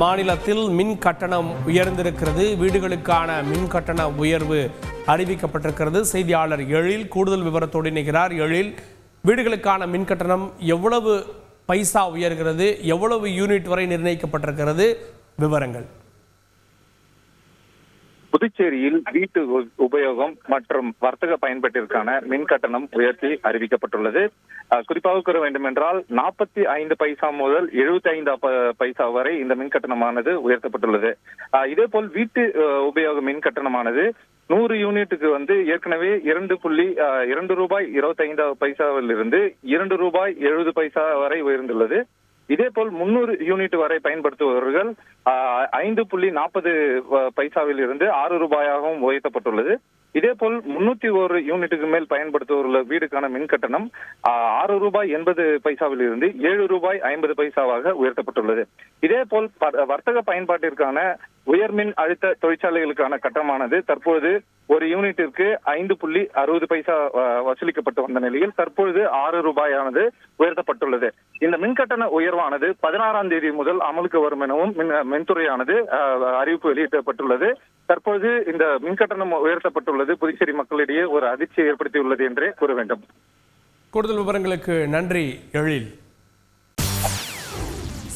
மாநிலத்தில் மின் கட்டணம் உயர்ந்திருக்கிறது. வீடுகளுக்கான மின் கட்டண உயர்வு அறிவிக்கப்பட்டிருக்கிறது. செய்தியாளர் எழில் கூடுதல் விவரத்தோடு இணைகிறார். எழில், வீடுகளுக்கான மின் கட்டணம் எவ்வளவு பைசா உயர்கிறது? எவ்வளவு யூனிட் வரை நிர்ணயிக்கப்பட்டிருக்கிறது? விவரங்கள். புதுச்சேரியில் வீட்டு உபயோகம் மற்றும் வர்த்தக பயன்பாட்டிற்கான மின் கட்டணம் உயர்த்தி அறிவிக்கப்பட்டுள்ளது. குறிப்பாக கூற வேண்டும் என்றால் 45 பைசா முதல் 75 பைசா வரை இந்த மின் கட்டணமானது உயர்த்தப்பட்டுள்ளது. இதேபோல் வீட்டு உபயோக மின் கட்டணமானது 100 யூனிட்டுக்கு ஏற்கனவே 2 ரூபாய் 25 பைசாவிலிருந்து 2 ரூபாய் 70 பைசா வரை உயர்ந்துள்ளது. இதேபோல் 300 யூனிட் வரை பயன்படுத்துபவர்கள் 5.40 பைசாவில் இருந்து 6 ரூபாயாகவும் உயர்த்தப்பட்டுள்ளது. இதேபோல் 301 யூனிட்டுக்கு மேல் பயன்படுத்துவோர் வீடுக்கான மின் கட்டணம் 6 ரூபாய் 80 பைசாவில் இருந்து 7 ரூபாய் 50 பைசாவாக உயர்த்தப்பட்டுள்ளது. இதேபோல் வர்த்தக பயன்பாட்டிற்கான உயர்மின் அழுத்த தொழிற்சாலைகளுக்கான கட்டணமானது தற்போது ஒரு யூனிட்டிற்கு 5.60 பைசா வசூலிக்கப்பட்டு வந்த நிலையில் தற்பொழுது 6 ரூபாயானது உயர்த்தப்பட்டுள்ளது. இந்த மின்கட்டண உயர்வானது 16ஆம் தேதி முதல் அமலுக்கு வரும் எனவும் மின்துறையானது அறிவிப்பு வெளியிடப்பட்டுள்ளது. தற்போது இந்த மின்கட்டணம் உயர்த்தப்பட்டுள்ளது புதுச்சேரி மக்களிடையே ஒரு அதிர்ச்சியை ஏற்படுத்தியுள்ளது என்றே கூற வேண்டும். கூடுதல் விவரங்களுக்கு நன்றி எழில்.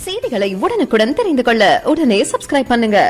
செய்திகளை உடனுக்குடன் தெரிந்து கொள்ள உடனே சப்ஸ்கிரைப் பண்ணுங்க.